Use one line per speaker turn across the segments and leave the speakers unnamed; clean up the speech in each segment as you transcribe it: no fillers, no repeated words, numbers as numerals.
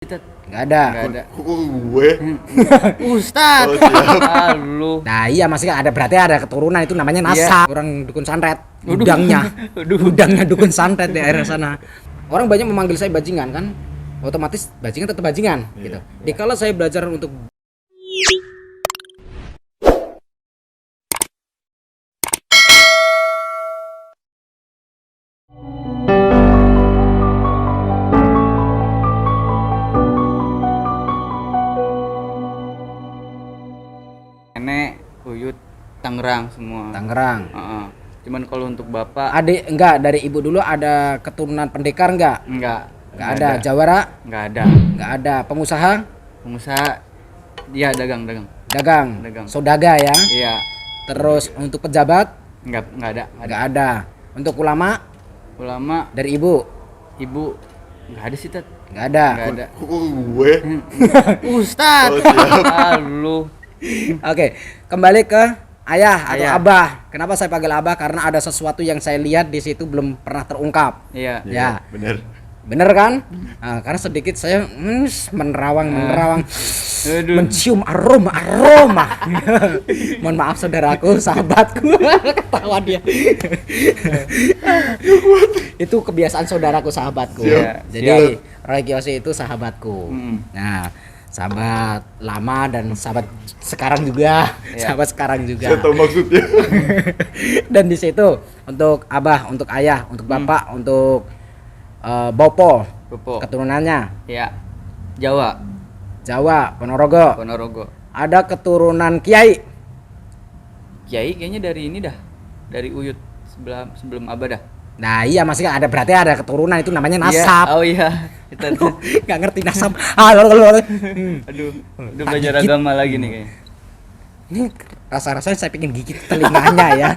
Nggak ada.
Nggak ada.
Gue.
Ustad.
Oh, siap.
Lu.
Nah iya masih ada, berarti ada keturunan itu namanya nasab. Orang dukun santet. Udangnya. Udangnya dukun santet di daerah sana. Orang banyak memanggil saya bajingan kan. Otomatis bajingan tetap bajingan gitu. Jadi kalau saya belajar untuk
Nenek, Uyut, Tangerang semua.
Tangerang.
Heeh. Cuman kalau untuk bapak
Adik enggak, dari ibu dulu ada keturunan pendekar enggak?
enggak
Enggak ada. Jawara?
Enggak ada.
Enggak ada. Pengusaha?
Pengusaha dia dagang.
Dagang. Sodaga ya.
Iya.
Terus untuk pejabat?
Enggak ada.
Enggak ada. Untuk ulama?
Ulama
Dari ibu?
ibu enggak ada sih, Tat.
Enggak ada.
Enggak ada.
Gue.
Ustad.
Oh, siap.
Lu.
Oke, kembali ke ayah atau
Ayah.
abah. Kenapa saya panggil abah? Karena ada sesuatu yang saya lihat di situ belum pernah terungkap.
Iya.
Ya.
Bener.
Bener kan? Nah, karena sedikit saya menerawang,
Aduh.
mencium aroma. Mohon maaf saudaraku, sahabatku. Ketawa dia. Itu kebiasaan saudaraku, sahabatku.
Siap.
Jadi Roy Kiyoshi itu sahabatku.
Mm.
Nah, sahabat lama dan sahabat sekarang juga.
Iya.
Sahabat sekarang juga.
Saya tahu maksudnya.
Dan di situ untuk abah, untuk ayah, untuk bapak, untuk bopo,
Bopo.
keturunannya
Iya. Jawa,
Jawa, Ponorogo.
Ponorogo.
Ada keturunan kiai.
Kiai kayaknya dari ini dah. Dari Uyut sebelum Abah dah.
Nah iya masih ada, berarti ada keturunan itu namanya
Iya.
nasab.
Oh iya. Kita tuh.
Nggak ngerti nasab.
Aduh, udah belajar agama lagi nih kayaknya.
Ini rasa-rasanya saya pengen gigit telinganya ya.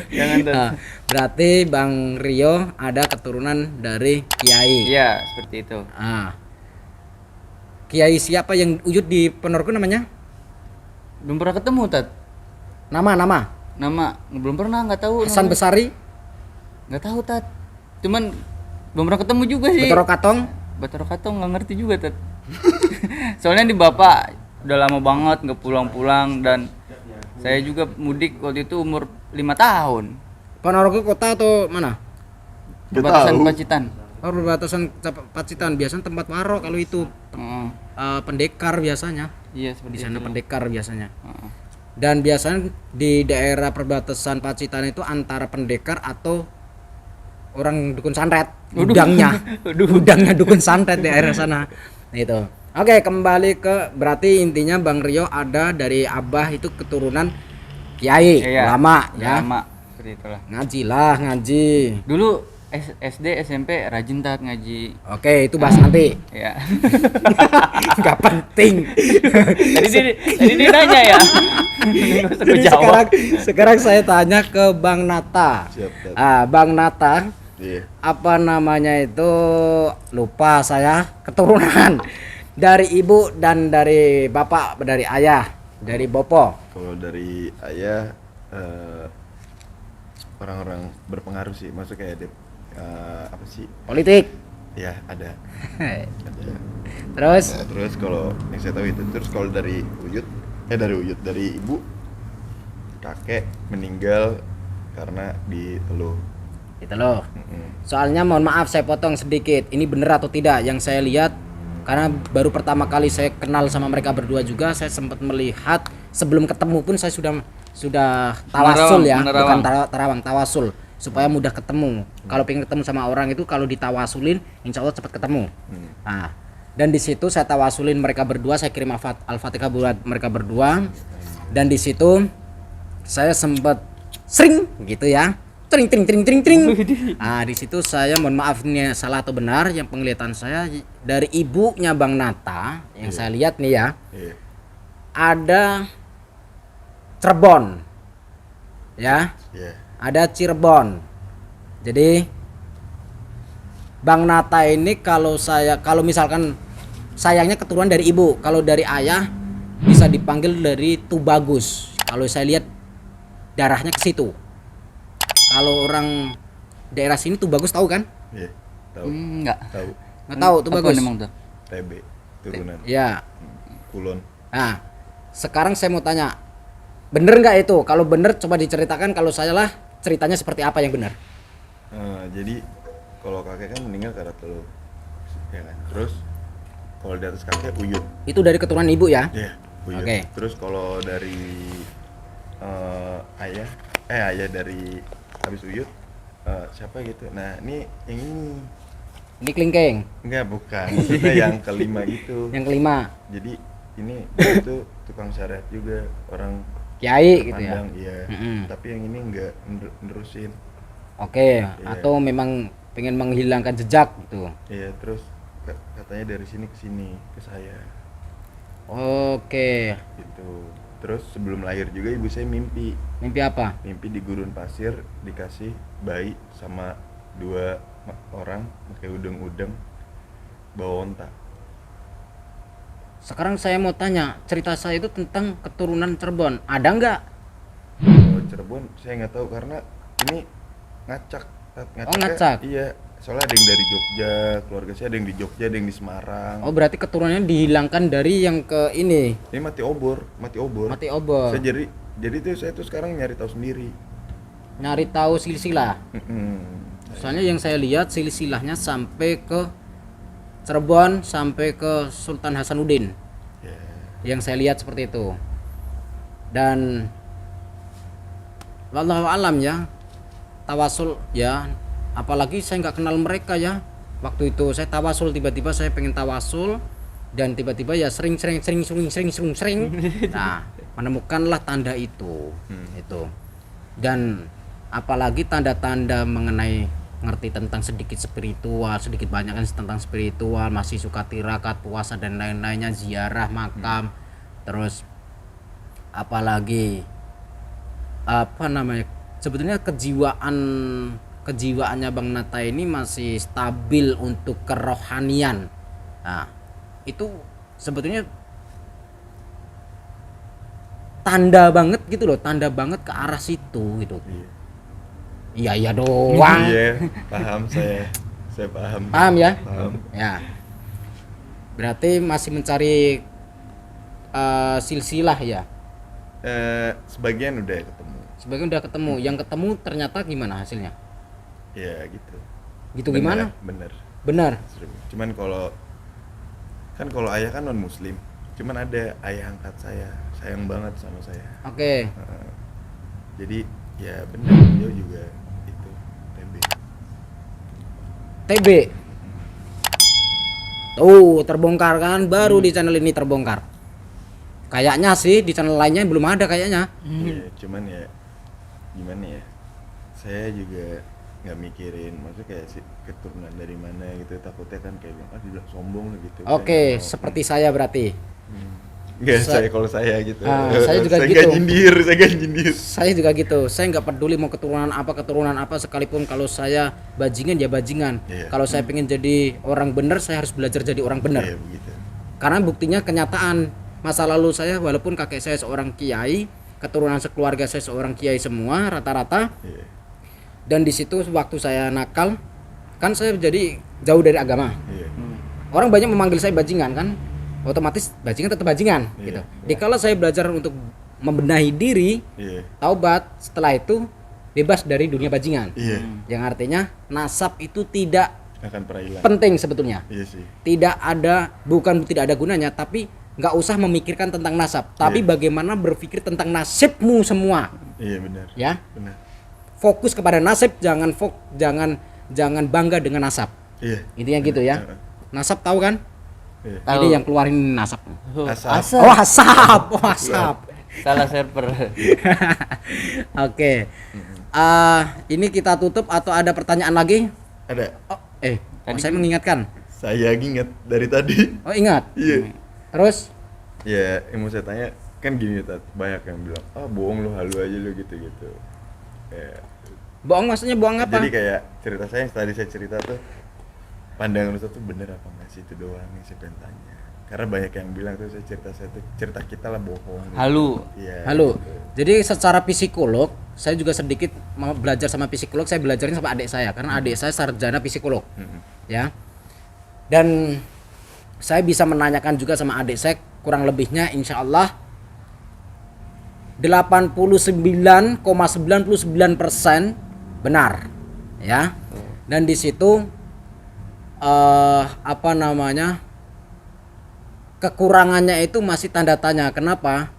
Jangan tuh.
Nah, berarti Bang Rio ada keturunan dari kiai.
Iya, seperti itu.
Ah. Kiai siapa yang Uyut di Ponorogo namanya?
Belum pernah ketemu, Tat.
Nama.
Nama belum pernah, nggak tahu.
Hasan
namanya.
Besari,
Nggak tahu, Tat. Cuman belum pernah ketemu juga sih.
Betoro Katong.
Batoro Katong nggak ngerti juga, Tat. Soalnya di bapak udah lama banget nggak pulang-pulang, dan saya juga mudik waktu itu umur 5 tahun.
Ponorogo kota atau mana?
Nggak
Perbatasan
tahu.
Pacitan.
Oh, perbatasan Pacitan. Biasanya tempat waro kalau itu
Heeh.
pendekar biasanya.
Iya,
Di
seperti
sana
itu.
pendekar biasanya.
Heeh.
Dan biasanya di daerah perbatasan Pacitan itu antara pendekar atau orang dukun santet.
Waduh.
Udangnya.
Waduh.
Udangnya dukun santet di daerah sana. Nah, itu. Oke, kembali ke berarti intinya Bang Rio ada dari abah itu keturunan kiai,
Iya.
ulama ya.
Lama seperti itulah.
Ngaji lah, ngaji.
Dulu SD SMP rajin, Tat, ngaji.
Oke, itu bahas nanti.
Ya.
Nggak penting.
tadi dia nanya ya. Nggak usah gue
Jadi
jawab.
sekarang saya tanya ke Bang Nata.
Siap, Tat.
Bang Nata,
Iya.
apa namanya itu, lupa saya, keturunan dari ibu dan dari bapak, dari ayah, dari bopo.
Kalau dari ayah orang-orang berpengaruh sih, maksudnya kayak apa sih?
Politik.
Ya ada.
Terus
Nah, terus kalau yang saya tahu itu, terus kalau dari dari ibu, kakek meninggal karena diteluh.
gitu loh. Soalnya mohon maaf saya potong sedikit. Ini bener atau tidak yang saya lihat, karena baru pertama kali saya kenal sama mereka berdua juga, saya sempat melihat sebelum ketemu pun saya sudah tawasul ya, bukan tarawang, tawasul supaya mudah ketemu. Kalau pengen ketemu sama orang itu kalau ditawasulin, insya Allah cepat ketemu. Nah, dan di situ saya tawasulin mereka berdua, saya kirim Al-Fatihah buat mereka berdua, dan di situ saya sempat sering gitu ya. Tring. Ah, di situ saya mohon maaf ini salah atau benar, yang penglihatan saya dari ibunya Bang Nata yang saya lihat nih ya,
Iya.
ada Cirebon. Ya,
Iya.
ada Cirebon. Jadi Bang Nata ini kalau misalkan sayangnya keturunan dari ibu, kalau dari ayah bisa dipanggil dari Tubagus. Kalau saya lihat darahnya ke situ. Kalau orang daerah sini Tubagus tahu kan?
Iya. Tahu.
Enggak.
Tahu.
Nggak tahu tuh
Apa
bagus.
emang tuh?
TB turunan
Ya.
kulon.
Nah, sekarang saya mau tanya, bener nggak itu? Kalau bener coba diceritakan, kalau salah ceritanya seperti apa yang benar?
Jadi kalau kakek kan meninggal karena telur, ya kan. Terus kalau di atas kakek uyut.
Itu dari keturunan ibu ya?
Iya, uyut.
Oke.
Terus kalau dari ayah dari habis uyut siapa gitu. Nah, ini yang ini.
Ini kelingking.
Enggak, bukan. Maksudnya yang kelima gitu.
Yang kelima,
Jadi ini dia itu tukang syariat juga, orang
kiai gitu ya.
pandang, iya.
Mm-mm.
Tapi yang ini enggak nerusin.
Oke,
Iya.
atau memang pengen menghilangkan jejak gitu.
Iya, terus katanya dari sini ke sini ke saya.
Oke,
Gitu. Terus sebelum lahir juga ibu saya mimpi
mimpi apa?
di gurun pasir dikasih bayi sama 2 orang pakai udeng-udeng bawa onta.
Sekarang saya mau tanya, cerita saya itu tentang keturunan Cirebon. Ada nggak?
Kalau Cirebon saya nggak tahu karena ini ngacak.
Oh, ngacak.
Iya, soalnya ada yang dari Jogja, keluarga saya ada yang di Jogja, ada yang di Semarang.
Oh, berarti keturunannya dihilangkan dari yang ke ini,
Ini mati obor.
mati obor.
Saya jadi tuh saya tuh sekarang nyari tahu sendiri.
Nyari tahu silsilah.
Mm-mm.
Soalnya yang saya lihat silsilahnya sampai ke Cirebon, sampai ke Sultan Hasanuddin.
Ya.
Yang saya lihat seperti itu. Dan wallahu alam ya, tawasul ya, apalagi saya nggak kenal mereka ya. Waktu itu saya tawasul, tiba-tiba saya pengen tawasul dan tiba-tiba ya sering. Nah, menemukanlah tanda itu. Itu. Dan apalagi tanda-tanda mengenai ngerti tentang sedikit spiritual, sedikit banyak kan tentang spiritual, masih suka tirakat, puasa dan lain-lainnya, ziarah makam, terus apalagi apa namanya, sebetulnya kejiwaannya Bang Nata ini masih stabil untuk kerohanian. Nah, itu sebetulnya tanda banget gitu loh, tanda banget ke arah situ gitu. Iya doang.
Iya, paham saya. Saya paham.
Paham ya?
Paham.
Ya. Berarti masih mencari silsilah ya.
Sebagian udah ketemu.
Sebagian udah ketemu. Yang ketemu ternyata gimana hasilnya?
Ya gitu.
Gitu
Bener,
gimana?
Bener.
Benar.
Cuman kalau ayah kan non muslim. Cuman ada ayah angkat saya sayang banget sama saya.
Oke.
Jadi ya benar dia juga itu TB.
TB. Tuh, terbongkar kan, baru di channel ini terbongkar. Kayaknya sih di channel lainnya belum ada kayaknya.
Ya, cuman ya gimana ya? Saya juga nggak mikirin maksudnya kayak si keturunan dari mana gitu, takutnya kan kayak bilang dibilang sombong gitu.
Oke, seperti saya berarti.
Enggak, kalau saya gitu.
Saya juga
saya
gitu.
nggak nyindir.
Saya juga gitu. Saya nggak peduli mau keturunan apa, sekalipun kalau saya bajingan ya bajingan.
Iya.
Kalau saya pengen jadi orang benar, saya harus belajar jadi orang benar.
Iya begitu.
Karena buktinya kenyataan masa lalu saya, walaupun kakek saya seorang kiai, keturunan sekeluarga saya seorang kiai semua rata-rata.
Iya.
Dan di situ waktu saya nakal, kan saya jadi jauh dari agama.
Iya.
Orang banyak memanggil saya bajingan kan, otomatis bajingan tetap bajingan
Iya.
gitu. Dikala saya belajar untuk membenahi diri,
Iya.
taubat, setelah itu bebas dari dunia bajingan.
Iya.
Yang artinya nasab itu tidak
Akan pernah hilang.
penting sebetulnya.
Iya sih.
Tidak ada gunanya, tapi nggak usah memikirkan tentang nasab, tapi bagaimana berpikir tentang nasibmu semua.
Iya benar.
Ya,
Benar.
fokus kepada nasib, jangan bangga dengan nasab.
Iya.
Intinya gitu ya. Nasab tahu kan?
Iya.
Tahu.
Ini yang keluarin nasab.
Asap.
Oh, asap. Oh, asap.
Salah server.
Oke. Ini kita tutup atau ada pertanyaan lagi?
Ada.
Saya mengingatkan.
Saya ingat dari tadi.
Oh, ingat.
Iya.
Terus
Ya, yang mau saya tanya kan gini Tat, banyak yang bilang, bohong lu, halu aja lu gitu-gitu. Ya.
bohong maksudnya bohong apa?
Jadi kayak cerita saya yang tadi saya cerita tuh, pandangan Ustaz tuh bener apa nggak sih, itu doang yang saya pengen tanya. Karena banyak yang bilang tuh cerita kita lah bohong.
Halu.
Iya.
Halo.
gitu.
Jadi secara psikolog, saya juga sedikit mau belajar sama psikolog. Saya belajarin sama adik saya karena adik saya sarjana psikolog.
Mm-mm.
Ya. Dan saya bisa menanyakan juga sama adik saya, kurang lebihnya insya Allah 89,99% benar ya. Dan di situ apa namanya, kekurangannya itu masih tanda tanya. Kenapa?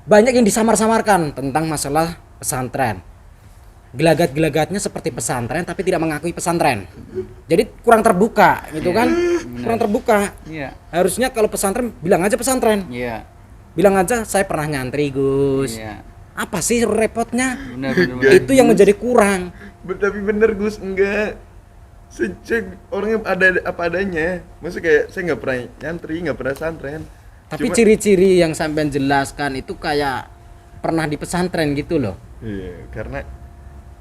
Banyak yang disamar-samarkan tentang masalah pesantren. Gelagat-gelagatnya seperti pesantren tapi tidak mengakui pesantren. Jadi kurang terbuka gitu kan? Kurang terbuka.
Iya.
Harusnya kalau pesantren bilang aja pesantren.
Iya.
Bilang aja saya pernah nyantri, Gus.
Iya.
Apa sih repotnya?
Benar.
Itu yang menjadi kurang.
Tapi bener Gus, enggak. Sejak orangnya ada apa adanya. Maksudnya kayak saya nggak pernah nyantri, nggak pernah santren.
Tapi ciri-ciri yang sampean jelaskan itu kayak pernah di pesantren gitu loh.
Iya, karena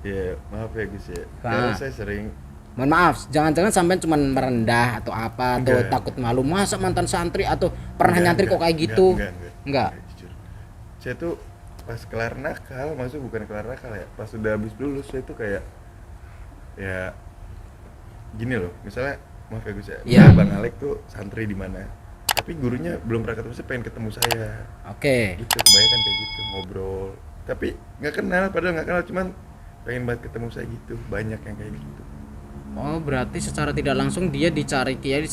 ya maaf ya Gus ya.
Nah.
Karena saya sering
Mohon maaf, jangan-jangan sampean cuma merendah atau apa atau
Enggak.
takut malu. Masa mantan santri atau pernah nyantri kok kayak gitu? Enggak.
Jujur. Saya tuh pas kelar nakal, maksudnya bukan kelar nakal ya. Pas udah habis lulus saya tuh kayak ya gini loh. Misalnya maaf ya Gus ya.
Iya.
Bang Alek tuh santri di mana? Tapi gurunya belum pernah ketemu, saya pengen ketemu saya.
Oke.
Gitu, kebanyakan kayak gitu ngobrol. Tapi nggak kenal, padahal nggak kenal, cuman pengen banget ketemu saya gitu. Banyak yang kayak gitu.
Oh, berarti secara tidak langsung dia dicari kiai,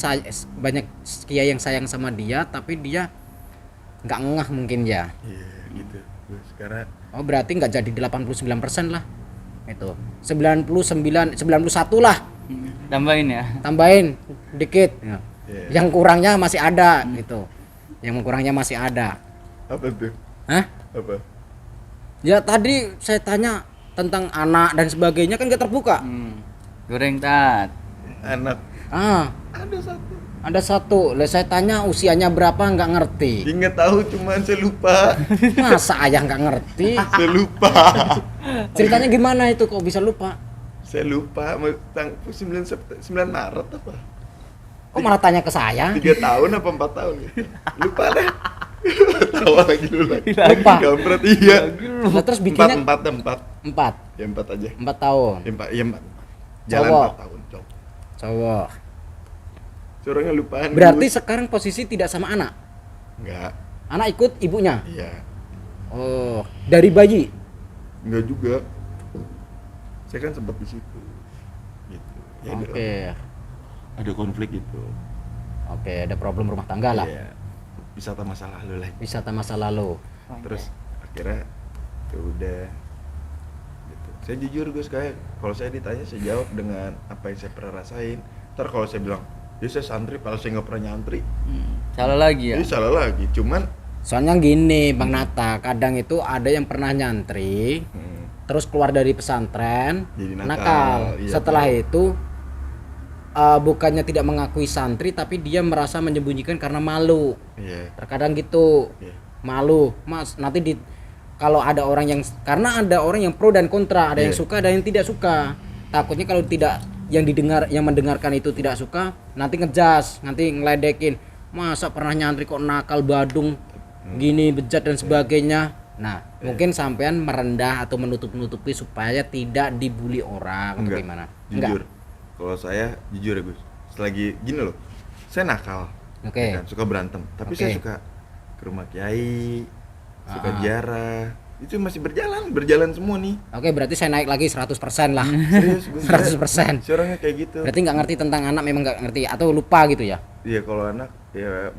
banyak kiai yang sayang sama dia tapi dia nggak ngeh mungkin ya.
Iya, gitu. Gus, karena
Oh, berarti nggak jadi 89% lah. Itu 99, 91 lah.
Tambahin ya.
Tambahin dikit. Ya.
Iya.
Yang kurangnya masih ada gitu. Yang kurangnya masih ada.
apa tuh?
Hah?
Apa?
Ya tadi saya tanya tentang anak dan sebagainya kan nggak terbuka.
Goreng tat.
Anak
Ada
ada
satu.
satu.
Lah saya tanya usianya berapa nggak ngerti.
Ingat tahu, cuman saya lupa.
Masa ayah nggak ngerti?
Saya lupa.
Ceritanya gimana itu kok bisa lupa?
Saya lupa. 9 Maret apa?
Kok malah tanya ke saya?
3 tahun apa 4 tahun gitu. Lupa deh. Tawa lagi dulu lagi.
Lupa.
Kampret, iya.
Nah, terus bikinnya
4.
4
Ya 4 aja.
4 tahun.
Ya 4. Ya 4. Jalan
Cowok.
4 tahun, cowok.
Cowok.
Orangnya lupaan.
Berarti
Gus.
sekarang posisi tidak sama anak.
Enggak.
Anak ikut ibunya.
Iya.
Oh, dari bayi.
Enggak juga. Saya kan sempat di situ. Gitu. Ya ada-
Oke.
Ada konflik gitu.
Oke, ada problem rumah tangga lah.
Iya. Wisata masa lalu lah.
Wisata masa lalu.
Terus akhirnya ya udah gitu. Saya jujur Gus, kayak kalau saya ditanya saya jawab dengan apa yang saya pernah rasain. Ntar kalau saya bilang ya saya santri padahal saya nggak pernah nyantri,
Salah lagi ya.
jadi salah lagi. Cuman
Soalnya gini, Bang Nata, kadang itu ada yang pernah nyantri, terus keluar dari pesantren,
Jadi nakal.
nakal.
Iya,
Setelah
betul.
itu bukannya tidak mengakui santri, tapi dia merasa menyembunyikan karena malu.
iya,
Terkadang gitu,
iya,
malu, Mas. Nanti kalau ada orang yang, karena ada orang yang pro dan kontra, ada yang
Iya.
suka, ada yang tidak suka. Takutnya kalau tidak yang mendengarkan itu tidak suka, nanti ngejas, nanti ngeledekin. Masa pernah nyantri kok nakal, badung, gini, bejat dan sebagainya. Nah, mungkin sampean merendah atau menutup-nutupi supaya tidak dibully orang atau
enggak.
gimana?
Jujur. Kalau saya jujur ya Gus, selagi gini loh, saya nakal,
Oke.
ya kan, suka berantem, tapi
Oke.
saya suka ke rumah kiai, suka
Ah.
ziarah, itu masih berjalan semua nih.
Oke, berarti saya naik lagi 100% lah.
Serius Gus,
100%.
saya orangnya kayak gitu.
Berarti nggak ngerti tentang anak, memang nggak ngerti atau lupa gitu ya?
Iya, kalau anak ya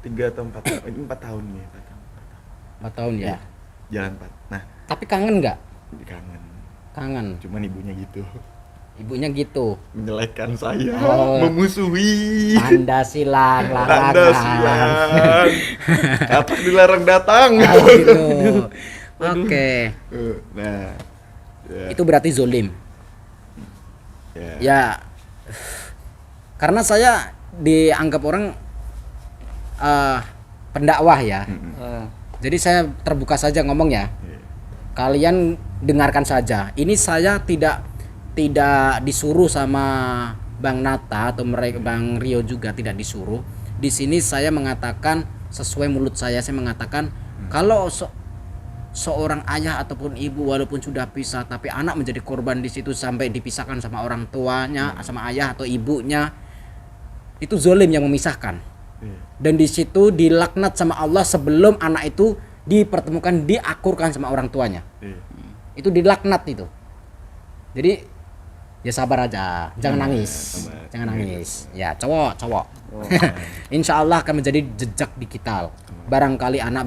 3 atau 4 tahun, ini 4 tahun nih, 4 tahun.
4 tahun ya.
Jalan 4. Nah,
Tapi kangen nggak?
kangen.
Kangen.
Cuman ibunya gitu.
Ibunya gitu.
Menyelekkan saya,
Oh.
memusuhi.
Tanda silang,
Tanda
larangan.
silang. Kapan dilarang datang.
Oh, gitu. Oke.
Nah, ya,
Itu berarti zolim.
ya.
Ya. Karena saya dianggap orang pendakwah ya. Jadi saya terbuka saja ngomong ya.
Iya.
Kalian dengarkan saja. Ini saya tidak disuruh sama Bang Nata atau mereka Bang Rio juga tidak disuruh. Di sini saya mengatakan sesuai mulut saya mengatakan kalau seorang ayah ataupun ibu walaupun sudah pisah tapi anak menjadi korban di situ sampai dipisahkan sama orang tuanya, sama ayah atau ibunya, itu zolim yang memisahkan.
Iya.
Dan di situ dilaknat sama Allah sebelum anak itu dipertemukan, diakurkan sama orang tuanya.
Iya.
Itu dilaknat itu. Jadi ya sabar aja, jangan nangis,
sabar.
jangan nangis. Ya cowok. Insya Allah akan menjadi jejak digital. Barangkali anak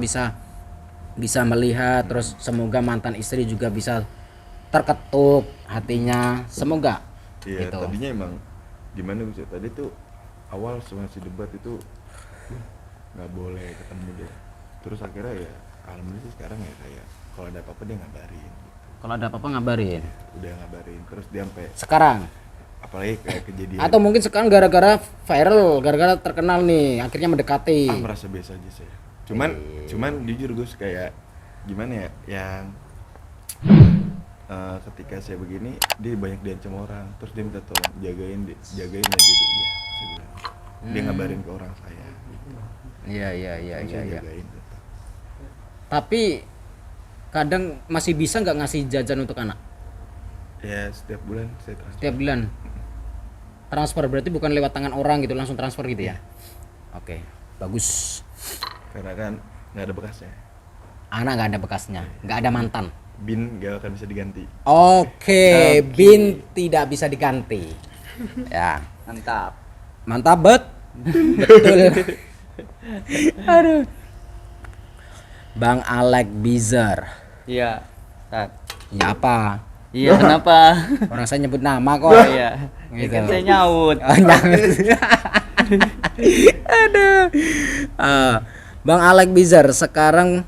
bisa melihat, terus semoga mantan istri juga bisa terketuk hatinya, semoga.
Iya,
Gitu.
tadinya emang gimana Gus ya? Tadi tuh awal semasa debat itu nggak boleh ketemu dia. Terus akhirnya ya alhamdulillah sih sekarang ya kayak kalau ada apa-apa dia ngabarin.
Kalau ada apa-apa ngabarin.
Udah ngabarin. Terus dia sampai
Sekarang.
apalagi kayak kejadian.
Atau mungkin sekarang gara-gara viral, gara-gara terkenal nih, akhirnya mendekati.
merasa biasa aja sih. Cuman jujur Gus kayak gimana ya yang ketika saya begini dia banyak diancam orang terus dia minta tolong jagain dan jadi iya saya bilang. Dia ngabarin ke orang saya gitu.
Iya.
Saya jagain tetap.
Tapi kadang masih bisa nggak ngasih jajan untuk anak?
Ya setiap bulan saya transfer.
Setiap bulan. Transfer berarti bukan lewat tangan orang gitu, langsung transfer gitu ya? Oke, bagus.
Karena kan nggak ada bekasnya.
Anak nggak ada bekasnya, nggak ada mantan.
Bin gak akan bisa diganti.
Oke, bin tidak bisa diganti. Ya,
Mantap.
betul. Aduh. Bang Alek Bizer.
Iya, Tat.
Ya apa?
Iya, kenapa?
Orang saya nyebut nama kok.
Oh iya.
Gitu.
Kan saya nyaut.
Oh, jangan. Aduh. Bang Alek Bizer sekarang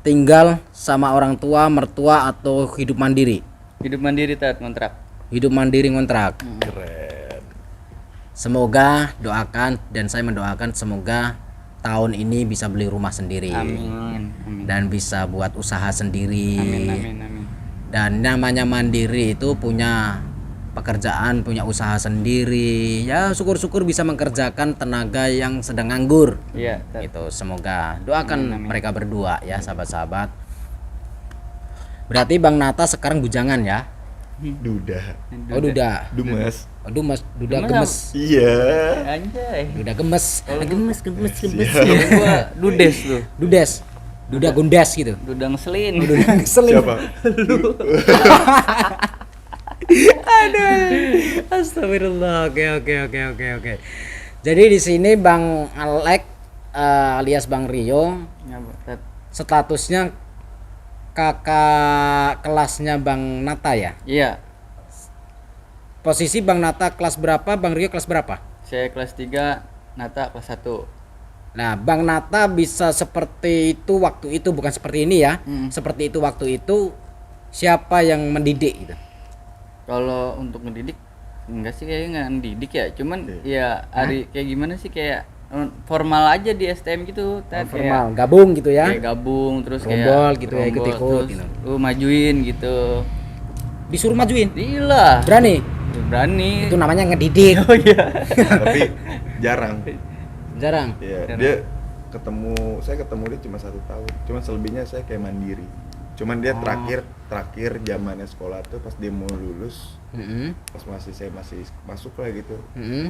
tinggal sama orang tua, mertua atau hidup mandiri?
Hidup mandiri, Tat, kontrak.
Hidup mandiri ngontrak.
Keren.
Semoga doakan dan saya mendoakan semoga tahun ini bisa beli rumah sendiri.
Amin.
Dan bisa buat usaha sendiri.
Amin.
Dan namanya mandiri itu punya pekerjaan, punya usaha sendiri. Ya syukur-syukur bisa mengerjakan tenaga yang sedang nganggur.
Iya, Tat.
Itu semoga doakan mereka berdua ya sahabat-sahabat. Berarti Bang Nata sekarang bujangan ya?
Duda.
Oh duda.
Dumas.
Aduh mas, duda
Duda
gemes.
Iya.
Anjay.
Duda gemes. Gemes.
Kalau gua dudes tuh.
Dudes. Duda gundes gitu.
Duda ngeselin.
Duda ngeselin.
Siapa?
Aduh. Astagfirullah. Oke. Jadi di sini Bang Alek alias Bang Rio
Ya, Tat.
statusnya kakak kelasnya Bang Nata ya.
Iya.
Posisi Bang Nata kelas berapa, Bang Rio kelas berapa?
Saya kelas 3, Nata kelas 1.
Nah, Bang Nata bisa seperti itu waktu itu, bukan seperti ini ya. Seperti itu waktu itu, siapa yang mendidik gitu?
Kalau untuk mendidik enggak sih, kayaknya nggak mendidik ya. Cuman ya kayak gimana sih, kayak formal aja di STM gitu, Tat.
Formal, gabung gitu ya.
Kayak gabung terus
Rombol
kayak
gitu ya, ikut-ikut
terus
gitu.
lu majuin gitu.
Disuruh majuin.
Gila.
Berani.
Berani.
Itu namanya ngedidik.
Oh iya.
Tapi jarang.
Jarang.
Iya, dia saya ketemu dia cuma 1 tahun. Cuma selebihnya saya kayak mandiri. Cuman dia terakhir zamannya sekolah tuh pas dia mau lulus, pas saya masih masuk lah gitu.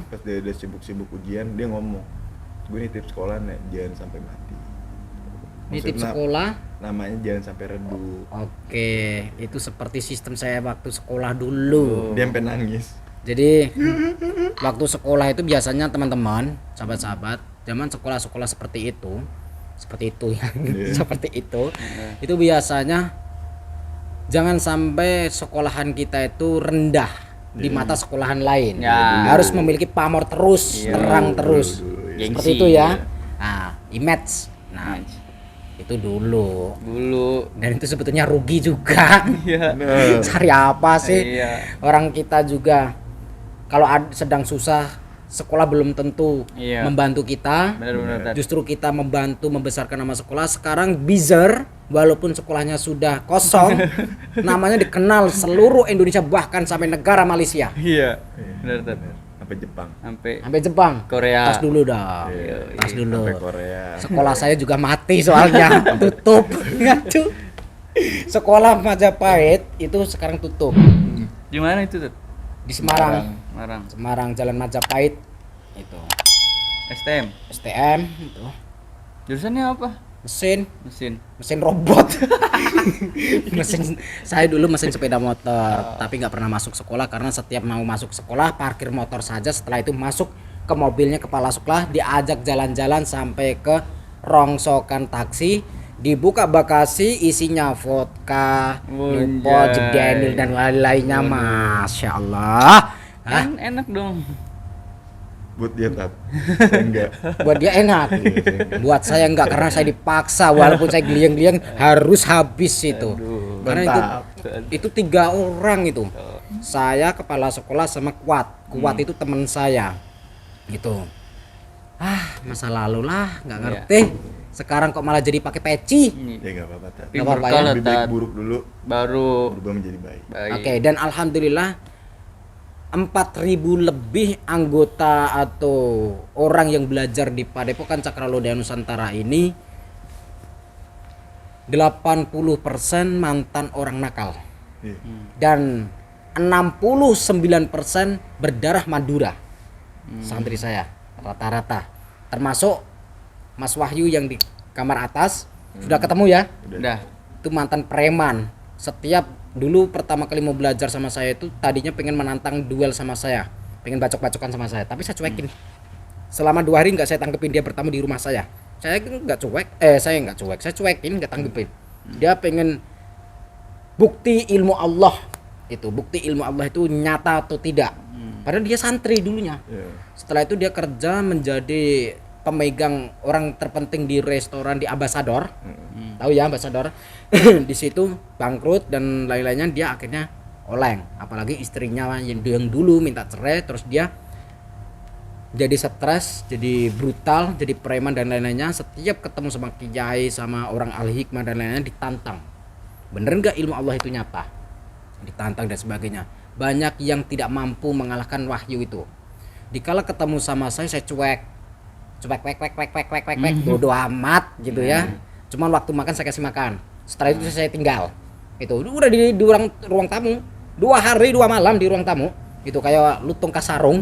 Pas dia udah sibuk-sibuk ujian, dia ngomong, gue nitip sekolah nih, jangan sampai mati.
Nitip
Maksudnya,
sekolah.
namanya jangan sampai redup.
Oke, itu seperti sistem saya waktu sekolah dulu.
Dia sampai nangis.
Jadi waktu sekolah itu biasanya teman-teman, sahabat-sahabat, zaman sekolah-sekolah seperti itu ya, seperti itu biasanya jangan sampai sekolahan kita itu rendah di mata sekolahan lain.
Ya.
Harus memiliki pamor terus, terang terus,
Gengsi.
seperti itu ya. Nah, image. Nah, itu dulu. Dan itu sebetulnya rugi juga.
Iya.
Cari apa sih?
Iya.
Orang kita juga kalau sedang susah, sekolah belum tentu
Iya.
membantu kita.
Benar-benar, Tat.
Justru kita membantu membesarkan nama sekolah. Sekarang Bizer, walaupun sekolahnya sudah kosong, namanya dikenal seluruh Indonesia, bahkan sampai negara Malaysia,
Iya. Benar, Tat.
Sampai Jepang.
sampai Jepang.
Korea.
Tas dulu dah. Tas dulu.
Sampai Korea.
Sekolah saya juga mati soalnya, tutup. Ngacu. Sekolah Majapahit itu sekarang tutup.
Gimana itu, Tat?
Di Semarang.
Semarang.
Semarang Jalan Majapahit itu.
STM.
STM itu.
Jurusannya apa?
Mesin
Mesin.
robot. Saya dulu mesin sepeda motor, tapi nggak pernah masuk sekolah karena setiap mau masuk sekolah parkir motor saja, setelah itu masuk ke mobilnya kepala sekolah, diajak jalan-jalan sampai ke rongsokan taksi, dibuka bagasi isinya vodka, Newport, Jack Daniel dan lain-lainnya. Masya Allah. Hah?
Kan enak dong.
Buat dia Tat. Saya enggak.
Buat dia enak, buat saya enggak karena saya dipaksa, walaupun saya geliang-geliang harus habis itu. Karena itu 3 orang itu, saya, kepala sekolah, sama Kuat itu teman saya gitu. Masa lalu lah, nggak ngerti. Sekarang kok malah jadi pakai peci.
Ya enggak apa-apa Tat.
Nggak apa-apa ya.
Lebih baik buruk dulu
Baru
berubah menjadi baik.
Oke, dan alhamdulillah 4.000 lebih anggota atau orang yang belajar di Padepokan Cakralodaya Nusantara ini 80% mantan orang nakal
Iya.
dan 69% berdarah Madura. Santri saya rata-rata, termasuk Mas Wahyu yang di kamar atas. Sudah ketemu ya?
udah.
Itu mantan preman. Setiap dulu pertama kali mau belajar sama saya itu tadinya pengen menantang duel sama saya, pengen bacok-bacokan sama saya, tapi saya cuekin. Selama 2 hari nggak saya tanggepin, dia bertamu di rumah saya. Saya nggak cuek, saya cuekin, nggak tanggepin. Dia pengen bukti ilmu Allah itu nyata atau tidak. Padahal dia santri dulunya.
Iya.
Setelah itu dia kerja menjadi pemegang orang terpenting di restoran di Ambassador. Tahu ya Ambassador? Di situ bangkrut dan lain-lainnya, dia akhirnya oleng. Apalagi istrinya yang dulu minta cerai, terus dia jadi stres, jadi brutal, jadi preman dan lain-lainnya. Setiap ketemu sama kiai, sama orang al-hikmah dan lain-lainnya ditantang. Bener nggak ilmu Allah itu nyata? Ditantang dan sebagainya. Banyak yang tidak mampu mengalahkan Wahyu itu. Dikala ketemu sama saya cuek, bodo amat gitu ya. Cuman waktu makan saya kasih makan. Setelah itu saya tinggal. Itu udah di ruang tamu. 2 hari 2 malam di ruang tamu. Itu kayak lutung kasarung.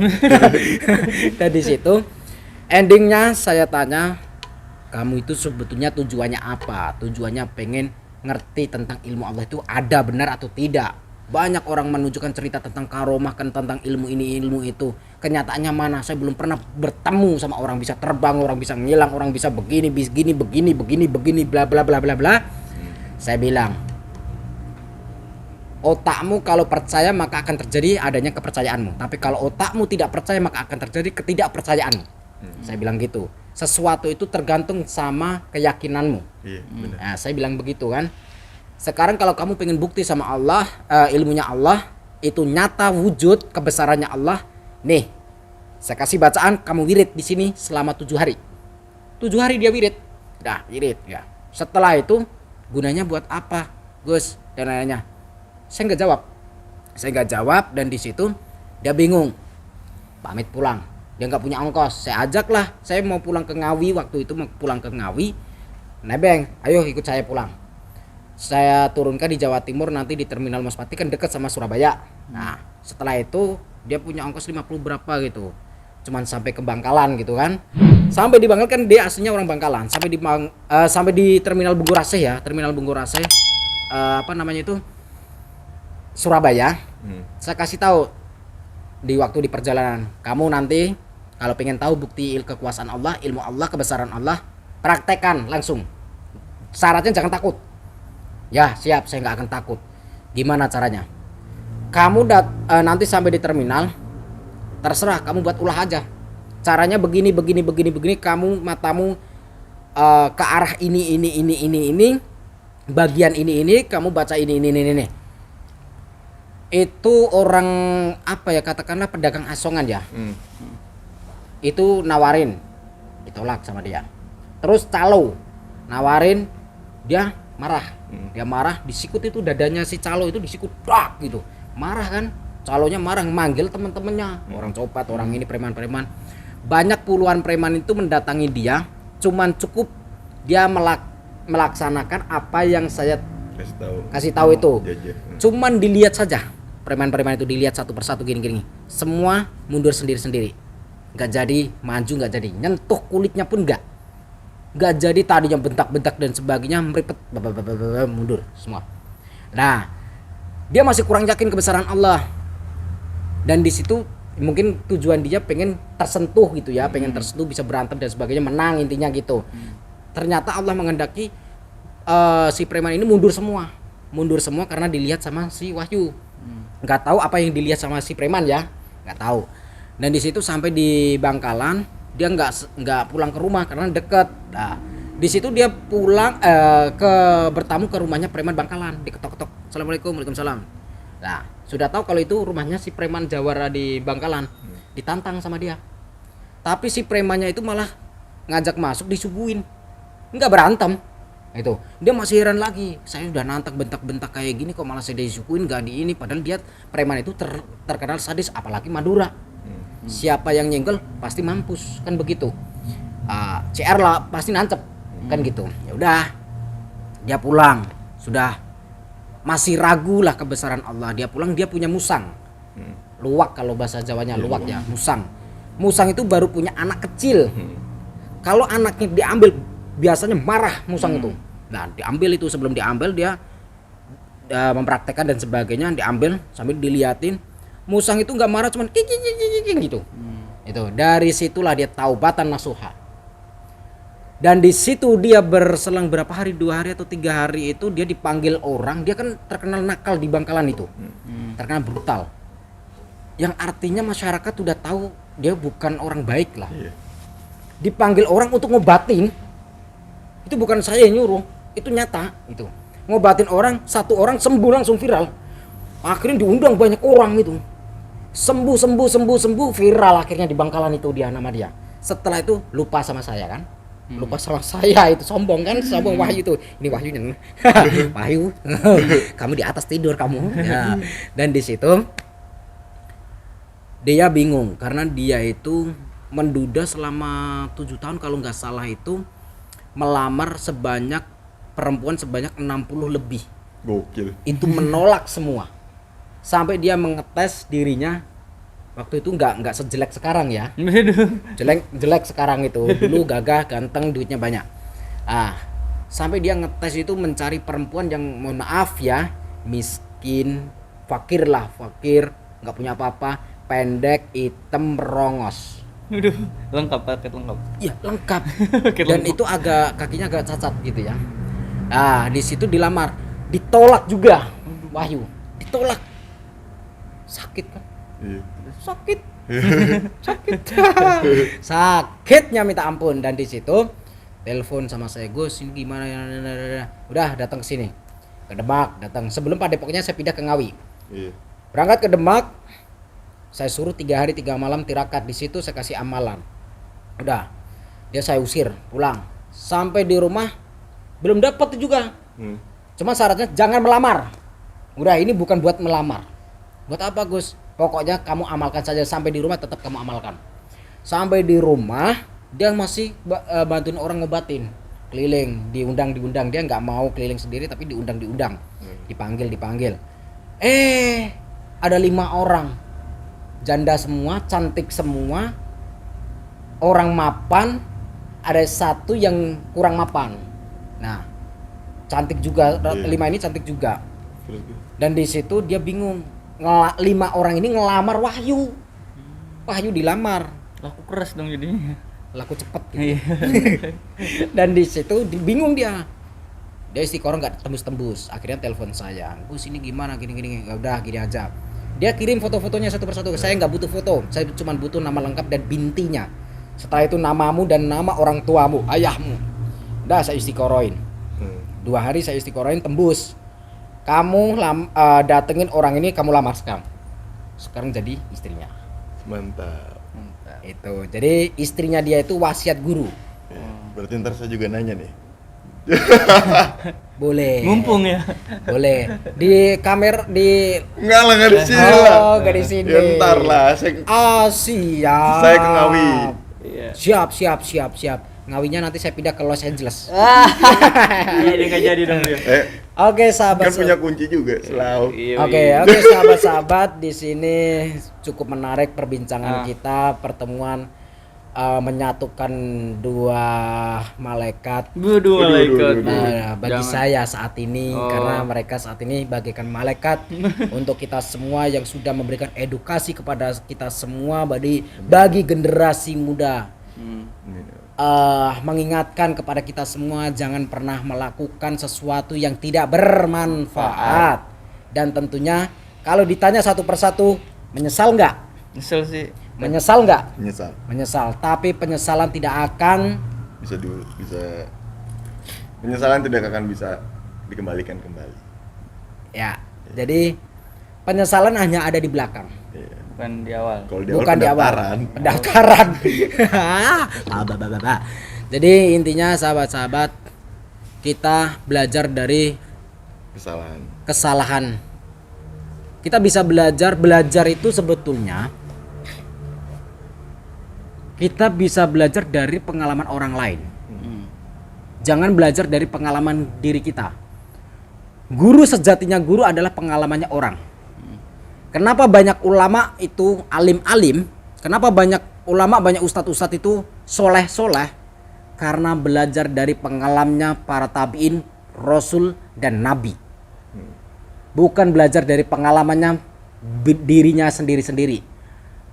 Dan di situ endingnya saya tanya, kamu itu sebetulnya tujuannya apa? Tujuannya pengen ngerti tentang ilmu Allah itu ada benar atau tidak. Banyak orang menunjukkan cerita tentang karomah, kan tentang ilmu ini ilmu itu. Kenyataannya mana? Saya belum pernah bertemu sama orang bisa terbang, orang bisa ngilang, orang bisa begini bla bla bla bla bla. Saya bilang, otakmu kalau percaya maka akan terjadi adanya kepercayaanmu. Tapi kalau otakmu tidak percaya maka akan terjadi ketidakpercayaanmu. Saya bilang gitu. Sesuatu itu tergantung sama keyakinanmu.
Iya, benar.
Nah, saya bilang begitu kan. Sekarang kalau kamu pengen bukti sama Allah, ilmunya Allah itu nyata wujud kebesarannya Allah, nih saya kasih bacaan, kamu wirid di sini selama 7 hari. 7 hari dia wirid, dah wirid ya. Setelah itu gunanya buat apa, Gus? Dan lainnya. Saya nggak jawab dan di situ dia bingung, pamit pulang. Dia nggak punya ongkos. Saya ajaklah, saya mau pulang ke Ngawi, waktu itu mau pulang ke Ngawi. Nebeng, ayo ikut saya pulang. Saya turunkan di Jawa Timur, nanti di Terminal Maspati, kan dekat sama Surabaya. Nah, setelah itu dia punya ongkos 50 berapa gitu. Cuman sampai ke Bangkalan gitu kan. Sampai di Bangkalan, kan dia aslinya orang Bangkalan. Sampai di Terminal Bungurase ya, Terminal Bungurase Surabaya. Saya kasih tahu di waktu di perjalanan, kamu nanti kalau pengen tahu bukti kekuasaan Allah, ilmu Allah, kebesaran Allah, praktekkan langsung. Syaratnya jangan takut. Ya siap, saya nggak akan takut. Gimana caranya? Kamu nanti sampai di terminal, terserah kamu buat ulah aja. Caranya begini. Kamu matamu ke arah ini. Bagian ini. Kamu baca ini. Itu orang apa ya, katakanlah pedagang asongan ya. Itu nawarin, ditolak sama dia. Terus calo nawarin, dia marah, disikut itu dadanya si calo itu, disikut dak gitu. Marah kan, calonya marah, manggil teman-temannya, orang copat, orang ini preman-preman. Banyak puluhan preman itu mendatangi dia, cuman cukup dia melaksanakan apa yang saya kasih tahu itu. Cuman dilihat saja, preman-preman itu dilihat satu persatu gini. Semua mundur sendiri-sendiri. nggak jadi maju, nggak jadi nyentuh kulitnya pun nggak jadi, tadinya bentak-bentak dan sebagainya meripet mundur semua. Nah, dia masih kurang yakin kebesaran Allah, dan di situ mungkin tujuan dia pengen tersentuh gitu ya, pengen tersentuh, bisa berantem dan sebagainya, menang intinya gitu. Ternyata Allah menghendaki si preman ini mundur semua karena dilihat sama si Wahyu. Nggak tahu apa yang dilihat sama si preman ya, nggak tahu. Dan di situ sampai di Bangkalan, dia nggak pulang ke rumah karena deket. Nah, di situ dia pulang bertamu ke rumahnya preman Bangkalan, diketok-ketok, assalamualaikum, waalaikumsalam. Nah, sudah tahu kalau itu rumahnya si preman Jawara di Bangkalan. Ditantang sama dia, tapi si premannya itu malah ngajak masuk, disuguhin, nggak berantem. Itu dia masih heran lagi, saya udah nantang bentak-bentak kayak gini kok malah saya disuguhin, nggak di ini, padahal dia preman itu terkenal sadis, apalagi Madura. Siapa yang nyenggol pasti mampus, kan begitu. CR lah pasti nancep, kan gitu. Ya udah, dia pulang, sudah masih ragu lah kebesaran Allah. Dia pulang, dia punya musang, luwak kalau bahasa Jawanya, luwak ya, musang itu baru punya anak kecil. Kalau anaknya diambil biasanya marah musang itu. Nah, diambil itu, sebelum diambil dia mempraktekkan dan sebagainya, diambil sambil diliatin. Musang itu nggak marah, cuman gitu. Itu dari situlah dia taubatan nasuha. Dan di situ dia berselang berapa hari, 2 hari atau 3 hari itu dia dipanggil orang. Dia kan terkenal nakal di Bangkalan itu, terkenal brutal. Yang artinya masyarakat udah tahu dia bukan orang baik lah. Dipanggil orang untuk ngobatin. Itu bukan saya yang nyuruh, itu nyata. Itu ngobatin orang, 1 orang sembuh langsung viral. Akhirnya diundang banyak orang itu. Sembuh viral akhirnya di Bangkalan itu dia, nama dia. Setelah itu lupa sama saya kan. Lupa sama saya, itu sombong kan, sombong Wahyu itu. Ini Wahyunya. Wahyu. Kamu di atas tidur kamu. Ya. Dan di situ dia bingung karena dia itu menduda selama 7 tahun kalau nggak salah, itu melamar perempuan sebanyak 60 lebih.
Gokil.
Itu menolak semua. Sampai dia mengetes dirinya. Waktu itu nggak sejelek sekarang ya. Jelek sekarang itu. Dulu gagah, ganteng, duitnya banyak. Sampai dia ngetes itu mencari perempuan yang mohon maaf ya, miskin, fakir, nggak punya apa-apa, pendek, hitam, merongos.
Paket lengkap.
Iya, lengkap. Dan itu kakinya agak cacat gitu ya. Nah, di situ dilamar, ditolak juga. Wahyu, ditolak. Sakit kan?
Iya.
Sakitnya minta ampun. Dan di situ telepon sama saya, Gus ini gimana, udah datang ke sini, ke Demak. Datang sebelum pada pokoknya saya pindah ke Ngawi. Berangkat ke Demak, saya suruh 3 hari 3 malam tirakat di situ, saya kasih amalan. Udah, dia saya usir pulang. Sampai di rumah belum dapat juga. Cuma syaratnya jangan melamar. Udah, ini bukan buat melamar. Buat apa Gus? Pokoknya kamu amalkan saja, sampai di rumah tetap kamu amalkan. Sampai di rumah dia masih bantuin orang ngobatin, keliling, diundang. Dia nggak mau keliling sendiri tapi diundang. Dipanggil. Ada 5 orang, janda semua, cantik semua, orang mapan, ada 1 yang kurang mapan. Nah, cantik juga, 5 ini cantik juga. Dan di situ dia bingung. 5 orang ini ngelamar Wahyu. Wahyu dilamar.
Laku keras dong jadinya.
Laku cepet gitu. Dan di situ bingung dia. Dia istiqoroh nggak tembus. Akhirnya telepon saya. Gus ini gimana gini. Ya udah gini aja. Dia kirim foto-fotonya satu persatu. Saya nggak butuh foto. Saya cuma butuh nama lengkap dan bintinya. Setelah itu namamu dan nama orang tuamu, ayahmu. Udah saya istiqorohin. 2 hari saya istiqorohin, tembus. Kamu datengin orang ini, kamu lamar sekarang jadi istrinya.
Mantap.
Itu jadi istrinya dia itu wasiat guru.
Berarti ntar saya juga nanya nih.
Boleh.
Mumpung ya.
Boleh. Di kamera di
Enggak di sini lah.
Oh, enggak di sini.
Ya, ntar lah.
Siap.
Saya ke Ngawi.
Siap. Ngawinya nanti saya pindah ke Los Angeles.
Ini enggak jadi dong dia.
Oke, sahabat.
Kan punya kunci juga selalu.
Oke, sahabat-sahabat, di sini cukup menarik perbincangan kita, pertemuan menyatukan dua malaikat.
Berdua malaikat.
Bagi
Jangan.
saya saat ini,
Oh.
karena mereka saat ini bagaikan malaikat untuk kita semua yang sudah memberikan edukasi kepada kita semua bagi generasi muda.
Hmm.
Mengingatkan kepada kita semua jangan pernah melakukan sesuatu yang tidak bermanfaat. Dan tentunya kalau ditanya satu persatu, menyesal nggak?
Nyesel sih.
Menyesal nggak?
Menyesal.
Menyesal. Tapi penyesalan tidak akan
Bisa penyesalan tidak akan bisa dikembalikan kembali.
ya. Jadi penyesalan hanya ada di belakang,
Iya.
Bukan di awal.
Kalau di awal
bukan di awal.
pendaftaran.
Pendaftaran. Jadi intinya sahabat-sahabat, kita belajar dari kesalahan. Kita bisa belajar itu sebetulnya kita bisa belajar dari pengalaman orang lain. Jangan belajar dari pengalaman diri kita. Guru sejatinya guru adalah pengalamannya orang. Kenapa banyak ulama itu alim-alim? Kenapa banyak ulama, banyak ustadz-ustadz itu soleh-soleh? Karena belajar dari pengalamannya para tabiin, rasul dan nabi. Bukan belajar dari pengalamannya dirinya sendiri-sendiri,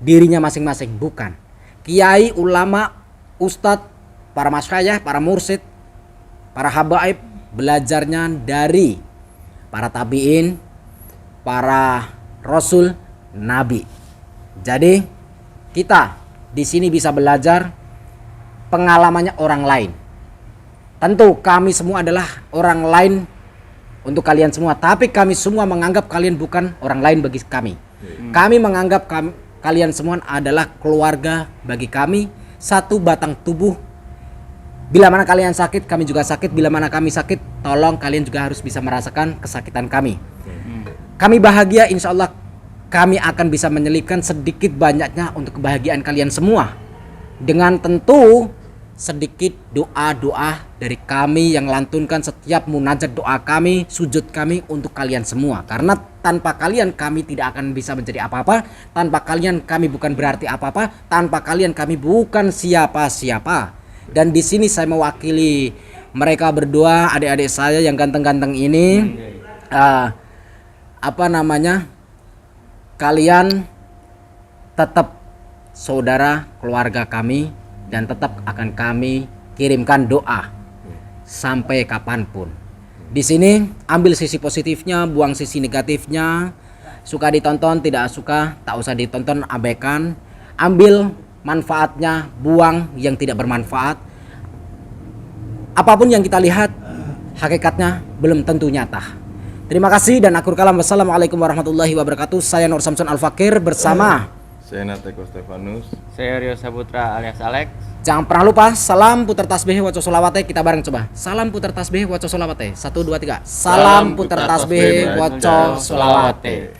dirinya masing-masing, bukan. Kiai, ulama, ustadz, para masyayikh, para mursyid, para habaib belajarnya dari para tabiin, para rasul, nabi. Jadi kita di sini bisa belajar pengalamannya orang lain. Tentu kami semua adalah orang lain untuk kalian semua, tapi kami semua menganggap kalian bukan orang lain bagi kami. Kami menganggap kalian semua adalah keluarga bagi kami, satu batang tubuh. Bila mana kalian sakit, kami juga sakit. Bila mana kami sakit, tolong kalian juga harus bisa merasakan kesakitan kami. Kami bahagia, insya Allah kami akan bisa menyelipkan sedikit banyaknya untuk kebahagiaan kalian semua. Dengan tentu sedikit doa-doa dari kami yang lantunkan setiap munajat doa kami, sujud kami untuk kalian semua. Karena tanpa kalian kami tidak akan bisa menjadi apa-apa. Tanpa kalian kami bukan berarti apa-apa. Tanpa kalian kami bukan siapa-siapa. Dan di sini saya mewakili mereka berdua, adik-adik saya yang ganteng-ganteng ini. Kalian tetap saudara keluarga kami dan tetap akan kami kirimkan doa sampai kapanpun. Di sini ambil sisi positifnya, buang sisi negatifnya. Suka ditonton, tidak suka tak usah ditonton, abaikan. Ambil manfaatnya, buang yang tidak bermanfaat. Apapun yang kita lihat, hakikatnya belum tentu nyata. Terima kasih dan akhir kalam. Wassalamualaikum warahmatullahi wabarakatuh. Saya Nur Samson Al-Fakir bersama
Saya Nateko Stefanus.
Saya Rio Saputra alias Alex.
Jangan pernah lupa, salam putar tasbih waco solawate. Kita bareng coba. Salam putar tasbih waco solawate. 1, 2, 3. Salam putar tasbih waco solawate.